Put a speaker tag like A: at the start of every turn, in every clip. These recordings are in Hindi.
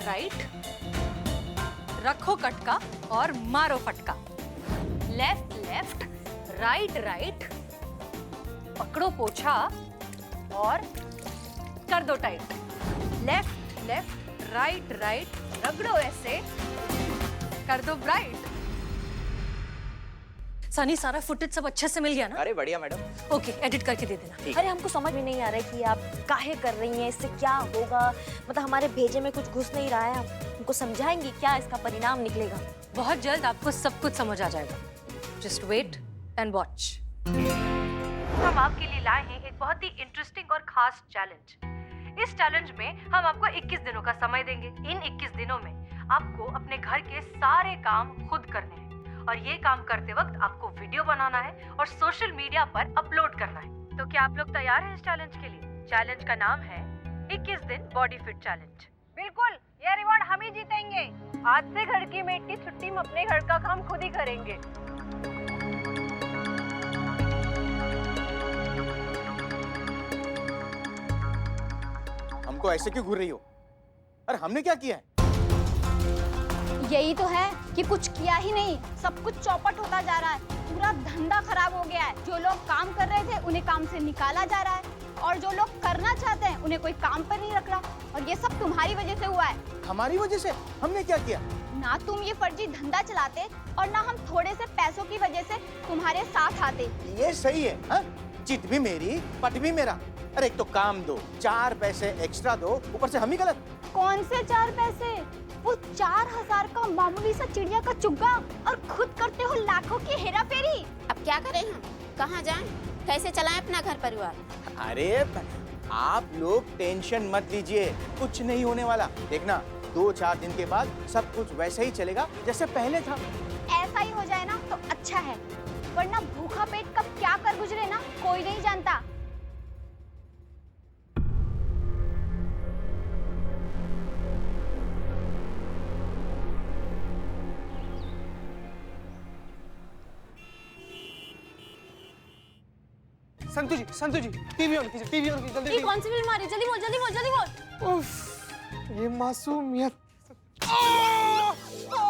A: राइट, रखो कटका और मारो फटका। लेफ्ट लेफ्ट, राइट राइट, पकड़ो पोछा और कर दो tight. Left left, right right, रगड़ो ऐसे, कर दो ब्राइट। सनी, सारा फुटेज सब अच्छे से मिल गया ना?
B: अरे बढ़िया मैडम।
A: ओके, एडिट करके दे देना।
C: अरे हमको समझ में नहीं आ रहा है कि आप काहे कर रही हैं, इससे क्या होगा। मतलब हमारे भेजे में कुछ घुस नहीं रहा है। आप हमको समझाएंगी क्या इसका परिणाम निकलेगा?
A: बहुत जल्द आपको सब कुछ समझ आ जाएगा। Just wait and watch. हम आपके लिए लाए हैं एक बहुत ही इंटरेस्टिंग और खास चैलेंज। इस चैलेंज में हम आपको 21 दिनों का समय देंगे। इन 21 दिनों में आपको अपने घर के सारे काम खुद करने हैं और ये काम करते वक्त आपको वीडियो बनाना है और सोशल मीडिया पर अपलोड करना है। तो क्या आप लोग तैयार हैं इस चैलेंज के लिए? चैलेंज का नाम है 21 दिन बॉडी फिट चैलेंज।
D: बिल्कुल, ये रिवॉर्ड हम ही जीतेंगे। आज से घर की मेड की छुट्टी हम अपने घर का काम खुद ही करेंगे।
B: हमको ऐसे क्यों घूर रही हो? अरे हमने क्या किया है?
E: यही तो है कि कुछ किया ही नहीं, सब कुछ चौपट होता जा रहा है। पूरा धंधा खराब हो गया है। जो लोग काम कर रहे थे उन्हें काम से निकाला जा रहा है और जो लोग करना चाहते हैं उन्हें कोई काम पर नहीं रख रहा। और ये सब तुम्हारी वजह से हुआ है।
B: हमारी वजह से? हमने क्या किया?
E: ना तुम ये फर्जी धंधा चलाते और ना हम थोड़े से पैसों की वजह से तुम्हारे साथ आते।
B: ये सही है हा? चित भी मेरी, पट भी मेरा। अरे एक तो काम दो, 4 पैसे एक्स्ट्रा दो, ऊपर से हम ही गलत।
E: कौन से 4 पैसे? वो 4000 का मामूली सा चिड़िया का चुग्गा और खुद करते हो लाखों की हेरा फेरी।
F: अब क्या करें हम? कहाँ जाएं? कैसे चलाएं अपना घर परिवार?
B: अरे आप लोग टेंशन मत लीजिए, कुछ नहीं होने वाला। देखना 2-4 दिन के बाद सब कुछ वैसे ही चलेगा जैसे पहले था।
E: ऐसा ही हो जाए ना तो अच्छा है, वरना भूखा पेट कब क्या कर गुजरे ना कोई नहीं जानता।
G: संतु जी, टीवी ऑन कीजिए, टीवी ऑन कीजिए, जल्दी।
C: ये कौन सी फिल्म आ रही है? जल्दी बोल, जल्दी बोल, जल्दी बोल।
G: उफ, ये मासूमियत।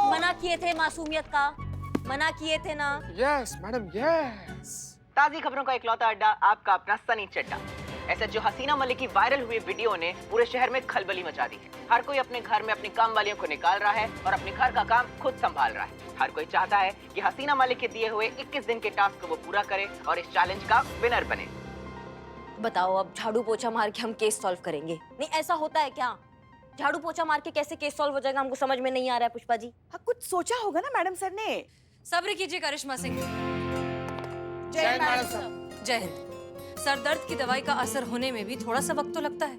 C: मना किए थे मासूमियत का, मना किए थे ना।
G: Yes madam, yes.
H: ताज़ी खबरों का इकलौता अड्डा, आपका अपना सनी चड्डा। एसएचओ हसीना मलिक की वायरल हुई वीडियो ने पूरे शहर में खलबली मचा दी है। हर कोई अपने घर में अपनी काम वालियों को निकाल रहा है और अपने घर का काम खुद संभाल रहा है। हर कोई चाहता है कि हसीना मलिक के दिए हुए 21 दिन के टास्क को वो पूरा करे और इस चैलेंज का विनर बने।
C: बताओ, अब झाड़ू पोछा मार के हम केस सॉल्व करेंगे? नहीं, ऐसा होता है क्या? झाड़ू पोछा मार के कैसे केस सॉल्व हो जाएगा? हमको समझ में नहीं आ रहा है पुष्पा जी।
I: हाँ, कुछ सोचा होगा ना मैडम सर ने।
A: सब्र कीजिए करिश्मा सिंह।
G: जय मैडम साहब।
A: जय हिंद। सर दर्द की दवाई का असर होने में भी थोड़ा सा वक्त तो लगता है,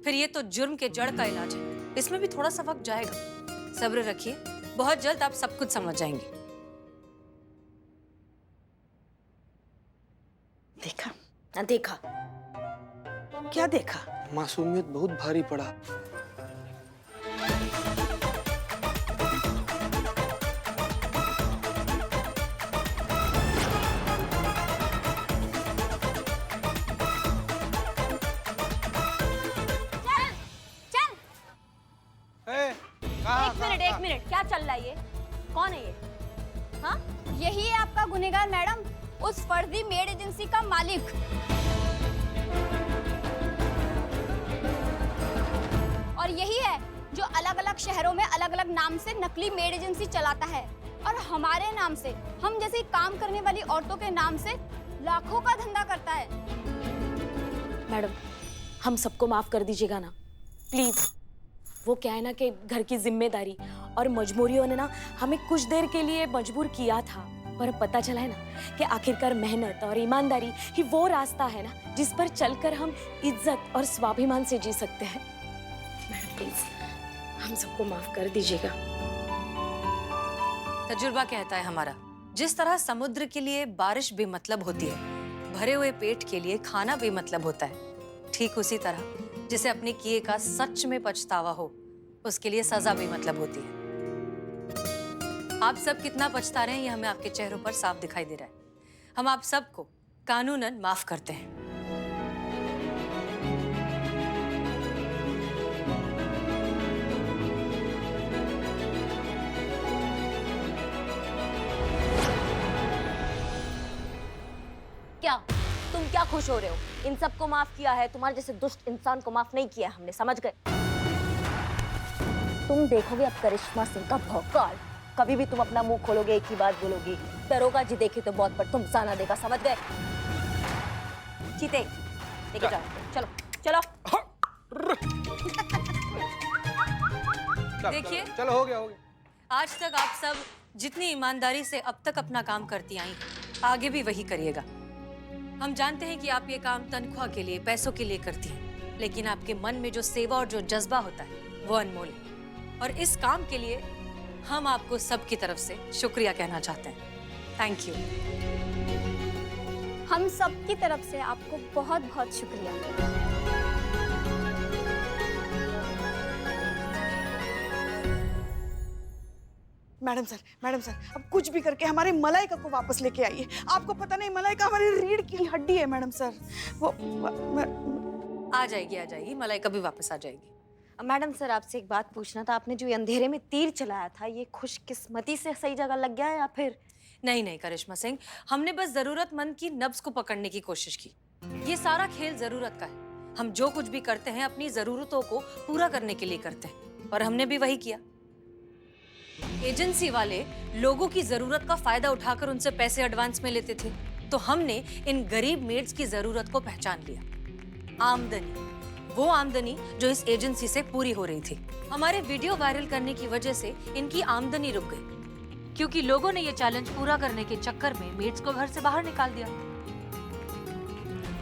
A: फिर ये तो जुर्म के जड़ का इलाज है, इसमें भी थोड़ा सा वक्त जाएगा। सब्र रखिए, बहुत जल्द आप सब कुछ समझ जाएंगे।
I: देखा?
C: हाँ, देखा।
I: क्या देखा?
G: मासूमियत बहुत भारी पड़ा।
C: एक मिनट, क्या चल रहा है ये? कौन है ये? हाँ?
E: यही है आपका गुनहगार मैडम, उस फर्जी मेड एजेंसी का मालिक। और यही है जो अलग अलग शहरों में अलग अलग नाम से नकली मेड एजेंसी चलाता है और हमारे नाम से, हम जैसी काम करने वाली औरतों के नाम से लाखों का धंधा करता है।
C: मैडम, हम सबको माफ कर दीजिएगा ना, प्लीज। वो क्या है ना कि घर की जिम्मेदारी और मजबूरियों ने ना हमें कुछ देर के लिए मजबूर किया था, पर पता चला है ना कि आखिरकार मेहनत और ईमानदारी ही वो रास्ता है ना जिस पर चलकर हम इज्जत और स्वाभिमान से जी सकते हैं। मैडम प्लीज, हम सबको माफ कर दीजिएगा।
A: तजुर्बा कहता है हमारा, जिस तरह समुद्र के लिए बारिश बेमतलब होती है, भरे हुए पेट के लिए खाना बेमतलब होता है, ठीक उसी तरह जिसे अपने किए का सच में पछतावा हो, उसके लिए सजा बेमतलब होती है। आप सब कितना पछता रहे हैं ये हमें आपके चेहरों पर साफ दिखाई दे रहा है। हम आप सबको कानूनन माफ करते हैं।
C: क्या? तुम क्या खुश हो रहे हो? इन सबको माफ किया है, तुम्हारे जैसे दुष्ट इंसान को माफ नहीं किया हमने, समझ गए? तुम देखोगे अब करिश्मा सिंह का भौकाल। कभी भी तुम अपना मुंह खोलोगे एक ही बात बोलोगी, दरोगा जी देखे तो बहुत पर तुम साना देगा, समझ गए? चीते लेके जाओ, चलो चलो।
A: देखिए,
G: चलो हो गया हो गया।
A: आज तक आप सब जितनी ईमानदारी से अब तक अपना काम करती आई, आगे भी वही करिएगा। हम जानते हैं कि आप ये काम तनख्वाह के लिए, पैसों के लिए करती हैं, लेकिन आपके मन में जो सेवा और जो जज्बा होता है वो अनमोल है। और इस काम के लिए हम आपको सबकी तरफ से शुक्रिया कहना चाहते हैं। Thank you.
E: हम सब की तरफ से आपको बहुत बहुत शुक्रिया।
I: मैडम सर, अब कुछ भी करके हमारे मलाइका को वापस लेके आइए। आपको पता नहीं, मलाइका हमारी रीढ़ की हड्डी है मैडम सर। वो
A: आ जाएगी, मलाई कभी वापस आ जाएगी।
C: मैडम सर, आपसे एक बात पूछना था। आपने जो ये अंधेरे में तीर चलाया था, ये खुशकिस्मती से सही जगह लग गया या फिर?
A: नहीं करिश्मा सिंह, हमने बस जरूरतमंद की नब्ज को पकड़ने की कोशिश की। ये सारा खेल जरूरत का है। हम जो कुछ भी करते हैं अपनी जरूरतों को पूरा करने के लिए करते हैं, और हमने भी वही किया। एजेंसी वाले लोगों की जरूरत का फायदा उठाकर उनसे पैसे एडवांस में लेते थे, तो हमने इन गरीब मेड्स की जरूरत को पहचान लिया। आमदनी, वो आमदनी जो इस एजेंसी से पूरी हो रही थी। हमारे वीडियो वायरल करने की वजह से इनकी आमदनी रुक गई, क्योंकि लोगों ने ये चैलेंज पूरा करने के चक्कर में मेड्स को घर से बाहर निकाल दिया।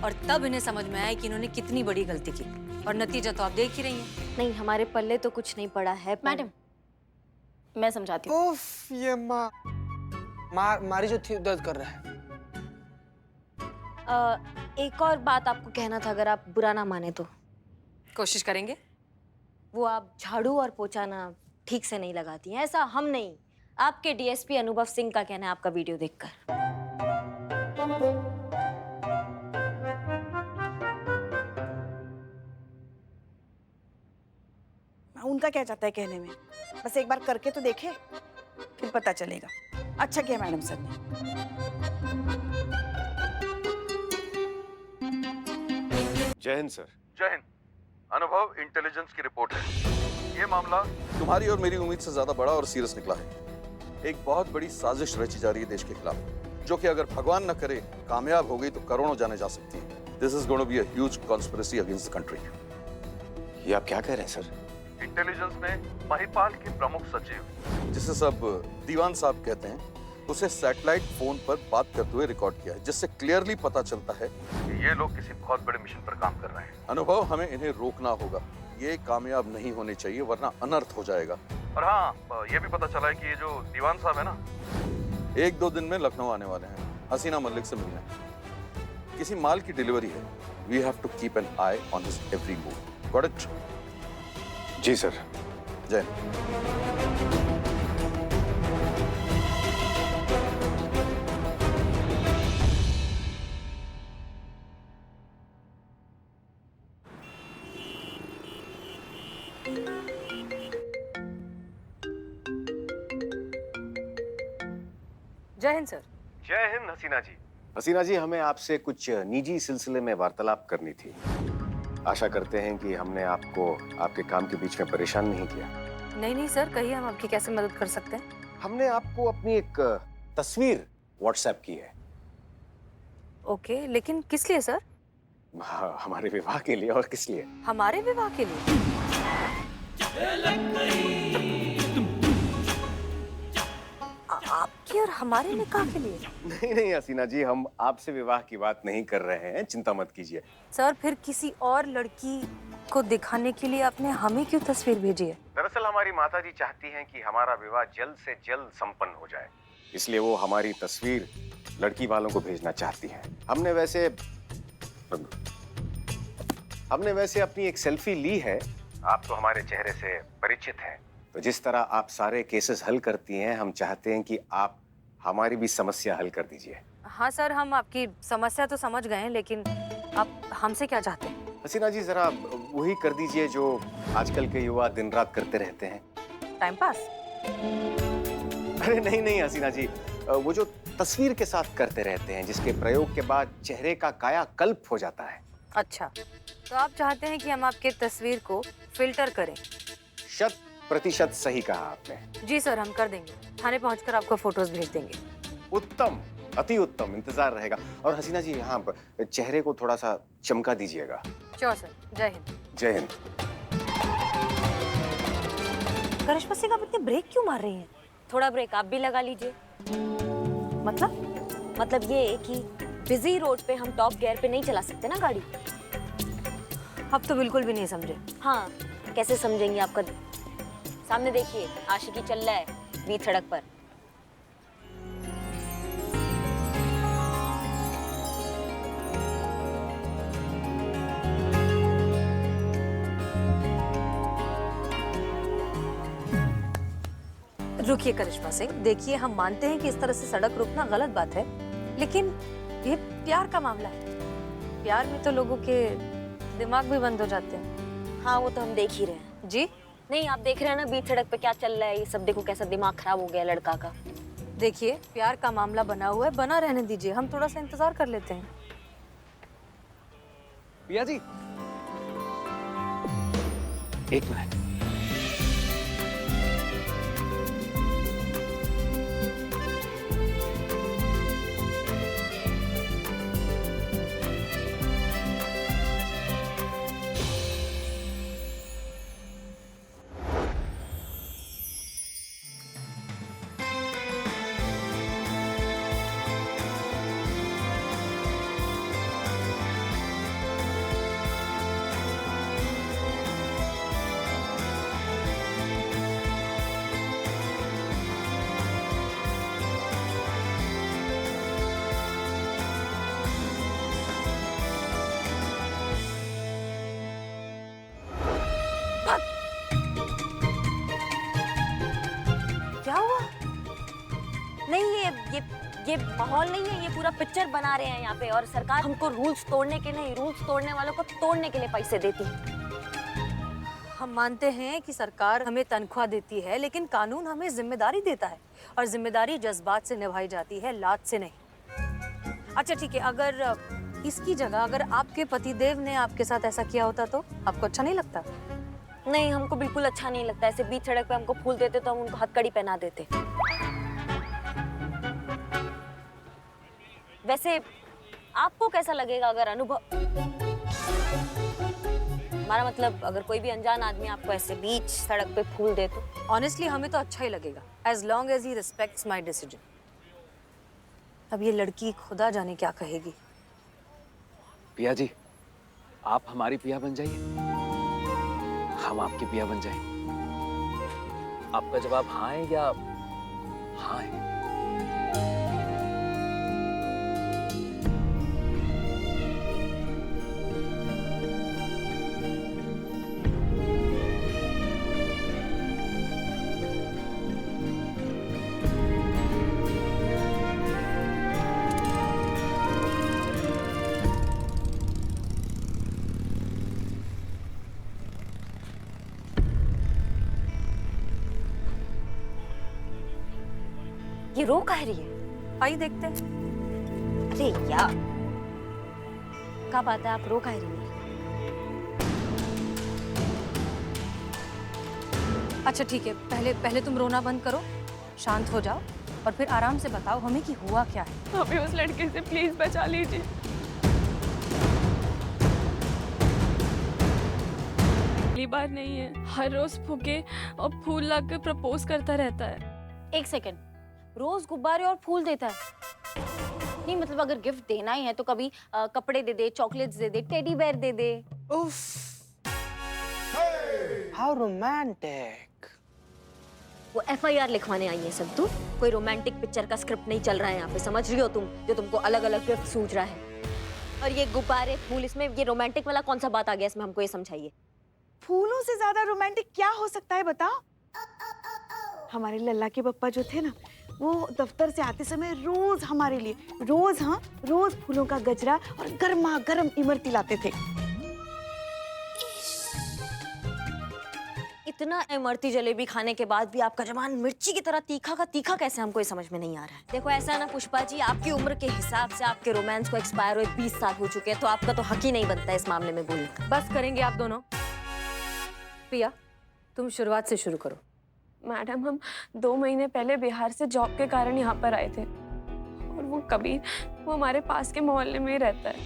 A: और तब इन्हें समझ में आया कि इन्होंने कितनी बड़ी गलती की, और नतीजा तो आप देख ही रही हैं।
C: नहीं, हमारे पल्ले तो कुछ नहीं पड़ा है। मैडम, मैं समझाती हूँ।
G: उफ, ये मारी जो थी दर्द कर रहा है।
C: एक और बात आपको कहना था, अगर आप बुरा ना माने तो।
A: कोशिश करेंगे।
C: वो आप झाड़ू और पोछा ना ठीक से नहीं लगाती हैं, ऐसा हम नहीं, आपके डीएसपी अनुभव सिंह का कहना है आपका वीडियो देखकर।
I: उनका क्या चाहता है कहने में? बस एक बार करके तो देखे, फिर पता चलेगा। अच्छा किया मैडम सर ने।
J: जय हिंद सर।
K: जय हिंद। अनुभव, इंटेलिजेंस की रिपोर्ट है। ये मामला तुम्हारी और मेरी उम्मीद से ज्यादा बड़ा और सीरियस निकला है। एक बहुत बड़ी साजिश रची जा रही है देश के खिलाफ, जो कि अगर भगवान न करे कामयाब हो गई तो करोड़ों जाने जा सकती है। This is going to be a huge conspiracy against the country.
J: ये आप क्या कह रहे हैं सर?
K: इंटेलिजेंस में महिपाल के प्रमुख सचिव, जिसे सब दीवान साहब कहते हैं, उसे सैटेलाइट फोन पर बात करते हुए रिकॉर्ड किया है, जिससे क्लियरली पता चलता है कि ये लोग किसी बहुत बड़े मिशन पर काम कर रहे हैं। अनुभव, हमें इन्हें रोकना होगा। ये कामयाब नहीं होने चाहिए, वरना अनर्थ हो जाएगा। और हाँ, ये भी पता चला है कि ये जो दीवान साहब है ना, 1-2 दिन में लखनऊ आने वाले हैं हसीना मलिक से मिलने। किसी माल की डिलीवरी है। We have to keep an eye on his every move. Got it?
J: जी सर।
K: जय हिंद।
A: जय हिंद सर।
K: जय हिंद हसीना जी।
J: हसीना जी, हमें आपसे कुछ निजी सिलसिले में वार्तालाप करनी थी। आशा करते हैं कि हमने आपको आपके काम के बीच में परेशान नहीं किया।
A: नहीं सर, कहिए, हम आपकी कैसे मदद कर सकते हैं?
J: हमने आपको अपनी एक तस्वीर व्हाट्सएप की है।
A: ओके, लेकिन किस लिए सर?
J: हमारे विवाह के लिए। और किस लिए?
A: हमारे विवाह के लिए? आपकी और हमारे निकाह के लिए?
J: नहीं हसीना जी, हम आपसे विवाह की बात नहीं कर रहे हैं, चिंता मत कीजिए।
A: सर, फिर किसी और लड़की को दिखाने के लिए आपने हमें क्यों तस्वीर भेजी है?
J: दरअसल हमारी माताजी चाहती हैं कि हमारा विवाह जल्द से जल्द संपन्न हो जाए, इसलिए वो हमारी तस्वीर लड़की वालों को भेजना चाहती हैं। हमने वैसे अपनी एक सेल्फी ली है। आप तो हमारे चेहरे से परिचित हैं, तो जिस तरह आप सारे केसेस हल करती हैं, हम चाहते हैं कि आप हमारी भी समस्या हल कर दीजिए।
A: हाँ सर, हम आपकी समस्या तो समझ गए हैं, लेकिन आप हमसे क्या चाहते हैं?
J: हसीना जी, जरा वही कर दीजिए जो आजकल के युवा दिन रात करते रहते हैं।
A: Time pass?
J: अरे नहीं नहीं हसीना जी, वो जो तस्वीर के साथ करते रहते हैं जिसके प्रयोग के बाद चेहरे का कायाकल्प हो जाता है।
A: अच्छा, तो आप चाहते हैं कि हम आपके तस्वीर को फिल्टर करें?
J: 100% सही कहा आपने।
A: जी सर, हम कर देंगे। थाने पहुंचकर आपको फोटोज भेज देंगे।
J: उत्तम, अति उत्तम, इंतजार रहेगा। और हसीना जी यहाँ चेहरे को थोड़ा सा चमका दीजिएगा।
A: श्योर सर, जय हिंद।
J: जय हिंद।
A: करिश्मा सिंह, आप इतने ब्रेक क्यों मार रही हैं?
C: थोड़ा ब्रेक आप भी लगा लीजिए। मतलब ये कि बिजी रोड पे हम टॉप गियर पे नहीं चला सकते ना गाड़ी।
A: अब तो बिल्कुल भी नहीं समझे।
C: हाँ, कैसे समझेंगे आपका? सामने देखिए, आशिकी चल रहा है बीच सड़क पर।
A: रुकिए करिश्मा सिंह, देखिए हम मानते हैं कि इस तरह से सड़क रोकना गलत बात है, लेकिन ये प्यार का मामला है। प्यार में तो लोगों के दिमाग भी बंद हो जाते हैं।
C: हाँ, वो तो हम देख ही रहे हैं।
A: जी
C: नहीं, आप देख रहे हैं ना बीच सड़क पे क्या चल रहा है, ये सब देखो कैसा दिमाग खराब हो गया लड़का का।
A: देखिए, प्यार का मामला बना हुआ है, बना रहने दीजिए, हम थोड़ा सा इंतजार कर लेते हैं।
J: पिया जी, एक मिनट।
A: क्या हुआ?
C: नहीं, ये माहौल नहीं है, ये पूरा पिक्चर बना रहे हैं यहाँ पे, और सरकार हमको रूल्स तोड़ने के नहीं, रूल्स तोड़ने वालों को तोड़ने के लिए पैसे देती है।
A: हम मानते हैं कि सरकार हमें तनख्वाह देती है, लेकिन कानून हमें जिम्मेदारी देता है, और जिम्मेदारी जज्बात से निभाई जाती है, लात से नहीं। अच्छा ठीक है, अगर इसकी जगह अगर आपके पतिदेव ने आपके साथ ऐसा किया होता तो आपको अच्छा नहीं लगता?
C: नहीं, हमको बिल्कुल अच्छा नहीं लगता। ऐसे बीच सड़क पे हमको फूल देते तो हम उनको हथकड़ी पहना देते। वैसे आपको कैसा लगेगा अगर अनुभव, हमारा मतलब अगर कोई भी अनजान आदमी आपको ऐसे बीच सड़क पे फूल दे तो?
A: ऑनेस्टली हमें तो अच्छा ही लगेगा, as long as he respects my decision. अब ये लड़की खुदा जाने क्या कहेगी।
L: पिया जी, आप हमारी पिया बन जाइए, हम आपकी पिया बन जाए। आपका जवाब हाँ है या हाँ है?
C: ये रो कह रही है?
A: आइए देखते हैं।
C: अरे यार, क्या बात है, आप रो कह रही है?
A: अच्छा ठीक है, पहले तुम रोना बंद करो, शांत हो जाओ, और फिर आराम से बताओ हमें कि हुआ क्या है।
M: हमें उस लड़के से प्लीज बचा लीजिए। पहली बार नहीं है, हर रोज फूके और फूल लाकर प्रपोज करता रहता है।
C: एक सेकंड, रोज गुब्बारे और फूल देता है? नहीं मतलब अगर गिफ्ट देना ही है तो कभी कपड़े दे दे, चॉकलेट्स दे दे, टेडी बेयर दे दे।
G: उफ, हाउ रोमांटिक।
C: वो FIR लिखवाने आई है सब। तू कोई रोमांटिक पिक्चर का स्क्रिप्ट नहीं चल रहा है यहाँ पे, समझ रही हो तुम? जो तुमको अलग अलग गिफ्ट सूझ रहा है, और ये गुब्बारे फूल, इसमें ये रोमांटिक वाला कौन सा बात आ गया इसमें? हमको ये समझाइए।
I: फूलों से ज्यादा रोमांटिक क्या हो सकता है बताओ? हमारे लल्ला के पप्पा जो थे ना, वो दफ्तर से आते समय रोज हमारे लिए रोज फूलों का गजरा और गर्मा गर्म इमरती लाते थे।
C: इतना इमरती जलेबी खाने के बाद भी आपका जबान मिर्ची की तरह तीखा का तीखा कैसे, हमको ये समझ में नहीं आ रहा है। देखो ऐसा ना पुष्पा जी, आपकी उम्र के हिसाब से आपके रोमांस को एक्सपायर हुए 20 साल हो चुके हैं, तो आपका तो हक ही नहीं बनता है इस मामले में बोलने का।
A: बस करेंगे आप दोनों। प्रिया, तुम शुरुआत से शुरू करो।
M: मैडम, हम 2 महीने पहले बिहार से जॉब के कारण यहाँ पर आए थे, और वो कबीर, वो हमारे पास के मोहल्ले में ही रहता है।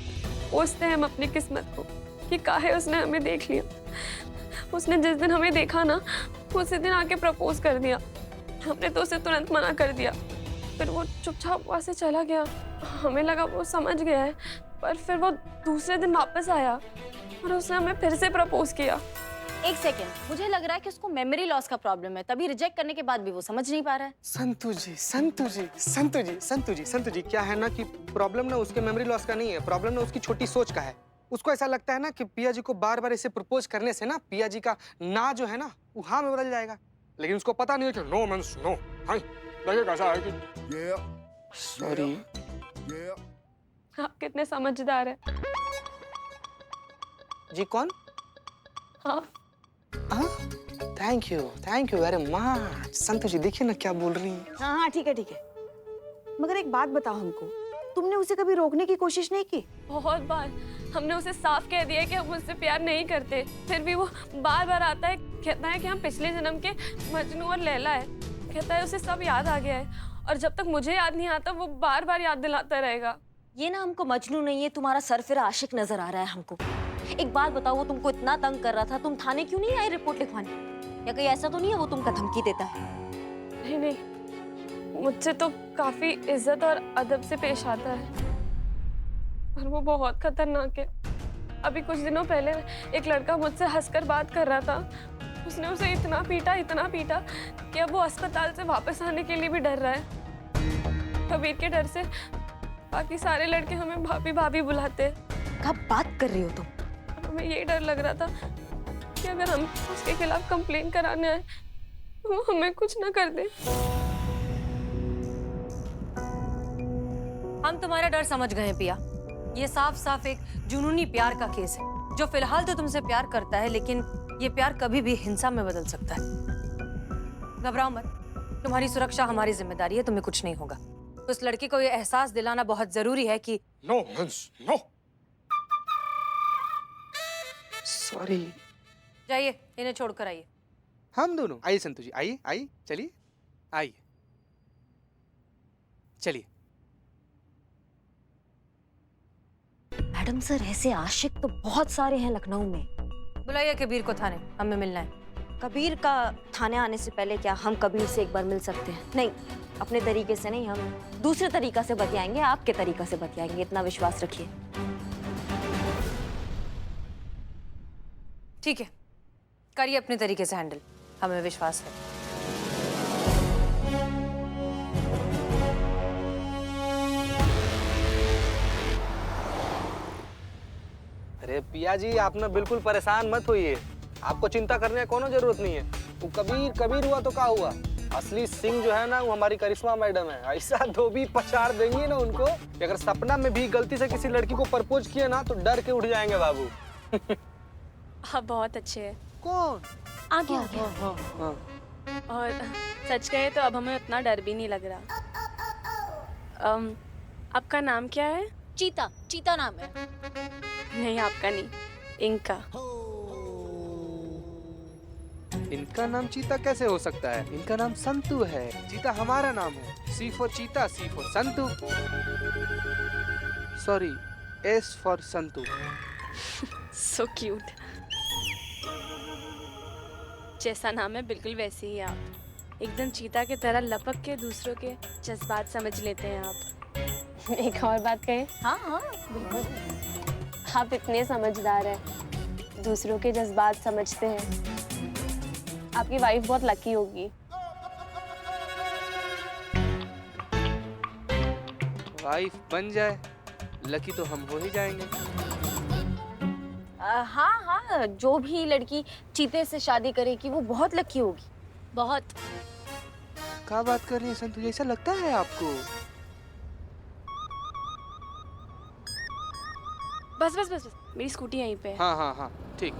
M: पूछते हैं हम अपनी किस्मत को कि काहे उसने हमें देख लिया। उसने जिस दिन हमें देखा ना, उसी दिन आके प्रपोज कर दिया। हमने तो उसे तुरंत मना कर दिया, फिर वो चुपचाप वहाँ से चला गया। हमें लगा वो समझ गया है, पर फिर वो दूसरे दिन वापस आया और उसने हमें फिर से प्रपोज किया।
C: एक सेकेंड, मुझे लग रहा है कि उसको मेमोरी लॉस का प्रॉब्लम है, तभी रिजेक्ट करने के बाद भी वो समझ नहीं पा रहा है।
G: संतु जी, क्या है ना कि प्रॉब्लम ना उसके मेमोरी लॉस का नहीं है, प्रॉब्लम ना उसकी छोटी सोच का है। उसको ऐसा लगता है ना कि पिया जी को बार बार ऐसे प्रपोज करने से ना पिया जी का ना जो है ना वो हाँ में बदल जाएगा, लेकिन उसको पता नहीं है कि नो मींस नो। हाँ, लगेगा ऐसा है कि सॉरी।
M: आप कितने समझदार हैं।
G: जी कौन?
M: हाँ।
G: Thank you very much. Santu ji देखिए ना क्या बोल रही है।
I: हाँ ठीक है, मगर एक बात बताओ हमको, तुमने उसे कभी रोकने की कोशिश नहीं की?
M: बहुत बार हमने उसे साफ कह दिया है कि हम उससे प्यार नहीं करते, फिर भी वो बार बार आता है, कहता है कि हम पिछले जन्म के मजनू और लैला है। कहता है उसे सब याद आ गया है, और जब तक मुझे याद नहीं आता वो बार बार याद दिलाता रहेगा।
C: ये ना हमको मजनू नहीं है, तुम्हारा सरफिरा आशिक नजर आ रहा है हमको। एक बात बताओ, वो तुमको इतना तंग कर रहा था, तुम थाने क्यों नहीं आए रिपोर्ट लिखवाने? या कहीं ऐसा तो नहीं है वो तुमका धमकी देता है?
M: नहीं, मुझसे तो काफी इज्जत और अदब से पेश आता है, और वो बहुत खतरनाक है। अभी कुछ दिनों पहले एक लड़का मुझसे हंसकर बात कर रहा था, उसने उसे इतना पीटा कि अब वो अस्पताल से वापस आने के लिए भी डर रहा है। कबीर के डर से बाकी सारे लड़के हमें भाभी भाभी बुलाते हैं।
C: क्या बात कर रही हो तुम?
M: हमें ये डर लग रहा था कि अगर हम उसके खिलाफ कंप्लेन कराने आए तो वो हमें कुछ ना कर दे।
A: हम तुम्हारा डर समझ गए हैं पिया। ये साफ साफ एक जुनूनी प्यार का केस है, जो फिलहाल तो तुमसे प्यार करता है, लेकिन ये प्यार कभी भी हिंसा में बदल सकता है। घबराओ मत, तुम्हारी सुरक्षा हमारी जिम्मेदारी है, तुम्हें कुछ नहीं होगा। उस लड़की को ये एहसास दिलाना बहुत जरूरी है कि
G: नो मींस नो। सॉरी।
A: जाइए, इन्हें छोड़कर आइए।
G: हम दोनों आइए संतु जी, आइए चलिए, आइए चलिए।
C: मैडम सर, ऐसे आशिक तो बहुत सारे हैं लखनऊ में।
A: बुलाइए कबीर को थाने, हमें मिलना है।
C: कबीर का थाने आने से पहले क्या हम कबीर से एक बार मिल सकते हैं? नहीं, अपने तरीके से नहीं, हम दूसरे तरीका से बतियाएंगे, आपके तरीका से बतियाएंगे, इतना विश्वास रखिए।
A: ठीक है, करिए अपने तरीके से हैंडल, हमें विश्वास है।
G: अरे पिया जी, आप ना बिल्कुल परेशान मत होइए, आपको चिंता करने की कोनो जरूरत नहीं है। वो कबीर हुआ तो क्या हुआ, असली सिंह जो है ना वो हमारी करिश्मा मैडम है। ऐसा धोबी पछाड़ देंगी ना उनको कि अगर सपना में भी गलती से किसी लड़की को प्रपोज किए ना तो डर के उठ जाएंगे बाबू।
M: आप बहुत अच्छे हैं।
G: कौन?
C: आगे।
M: और सच कहे तो अब हमें उतना डर भी नहीं लग रहा। आपका नाम क्या है?
C: चीता नाम है।
M: नहीं, आपका नहीं, इनका।
G: इनका नाम चीता कैसे हो सकता है? इनका नाम संतु है। चीता हमारा नाम है। C for cheetah, C for Santu, sorry S for Santu.
M: So cute. जैसा नाम है बिल्कुल वैसे ही आप, एकदम चीता की तरह लपक के दूसरों के जज्बात समझ लेते हैं आप। एक और बात कहें?
C: हाँ बिल्कुल।
M: आप इतने समझदार हैं, दूसरों के जज्बात समझते हैं। आपकी वाइफ बहुत लकी होगी।
G: वाइफ बन जाए, लकी तो हम हो ही जाएंगे।
C: हाँ, जो भी लड़की चीते से शादी करेगी वो बहुत लकी होगी, बहुत।
G: क्या बात कर रही है संतु, ऐसा लगता है आपको?
M: बस, मेरी स्कूटी यहीं पे है।
G: हाँ, ठीक।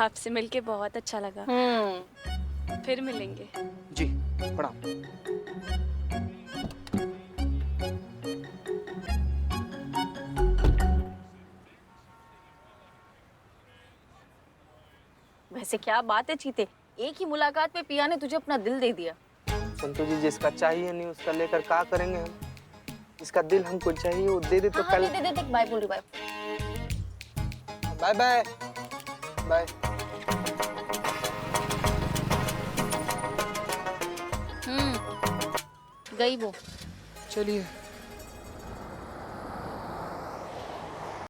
M: आपसे मिलके बहुत अच्छा लगा। फिर मिलेंगे।
G: जी प्रणाम।
N: वैसे क्या बात है चीते, एक ही मुलाकात में पिया ने तुझे अपना दिल दे दिया।
G: संतु जी, जिसका चाहिए नहीं उसका लेकर क्या करेंगे हम? इसका दिल हमको चाहिए, वो दे दे तो कल।
N: दे बाय बोल रही, बाय
G: बाय बाय बाय।
N: गई वो।
G: चलिए।